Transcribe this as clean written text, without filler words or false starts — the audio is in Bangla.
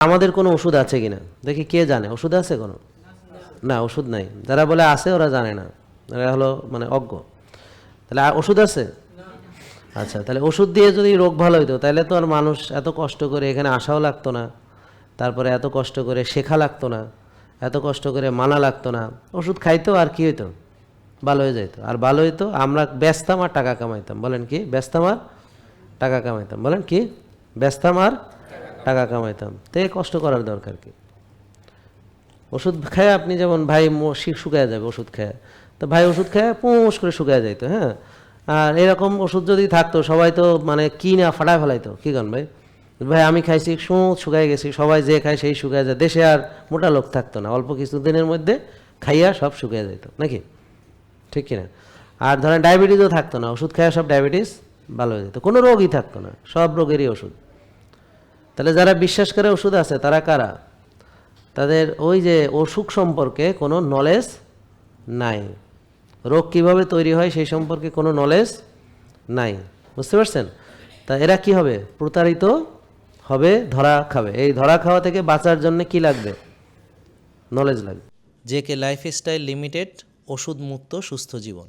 আমাদের কোনো ওষুধ আছে কিনা দেখি, কে জানে ওষুধ আছে কোনো? না, ওষুধ নাই। যারা বলে আছে ওরা জানে না, এরা হলো মানে অজ্ঞ। তাহলে ওষুধ আছে? আচ্ছা, তাহলে ওষুধ দিয়ে যদি রোগ ভালো হইতো তাহলে তো আর মানুষ এত কষ্ট করে এখানে আসাও লাগতো না, তারপরে এত কষ্ট করে শেখা লাগতো না, এত কষ্ট করে মানা লাগতো না। ওষুধ খাইতো আর কি হইতো, ভালো হয়ে যাইতো। আর ভালো হইতো, আমরা ব্যস্তাম আর টাকা কামাইতাম। বলেন কি? ব্যস্তাম আর টাকা কামাইতাম। বলেন কি? ব্যস্তাম আর টাকা কামাইতাম। তো কষ্ট করার দরকার কি? ওষুধ খায় আপনি যেমন ভাই শুকায় যাবে ওষুধ খায়, তো ভাই ওষুধ খায় পুঁস করে শুকায় যাইতো। হ্যাঁ, আর এরকম ওষুধ যদি থাকতো সবাই তো মানে কি না ফাটায় ফেলাইতো। কি গান ভাই? ভাই আমি খাইছি শুকায় গেছি, সবাই যে খায় সেই শুকায় যায়, দেশে আর মোটা লোক থাকতো না, অল্প কিছু দিনের মধ্যে খাইয়া সব শুকিয়ে যেত নাকি? ঠিক কিনা? আর ধরেন ডায়াবেটিসও থাকতো না, ওষুধ খাইয়া সব ডায়াবেটিস ভালো হয়ে যেত, কোনো রোগই থাকতো না, সব রোগেরই ওষুধ। তাহলে যারা বিশ্বাস করে ওষুধ আছে তারা কারা? তাদের ওই যে অসুখ সম্পর্কে কোনো নলেজ নাই, রোগ কিভাবে তৈরি হয় সেই সম্পর্কে কোনো নলেজ নাই। বুঝতে পারছেন? তা এরা কি হবে? প্রতারিত হবে, ধরা খাবে। এই ধরা খাওয়া থেকে বাঁচার জন্য কি লাগবে? নলেজ লাগবে। জেকে লাইফস্টাইল লিমিটেড, ওষুধ মুক্ত সুস্থ জীবন।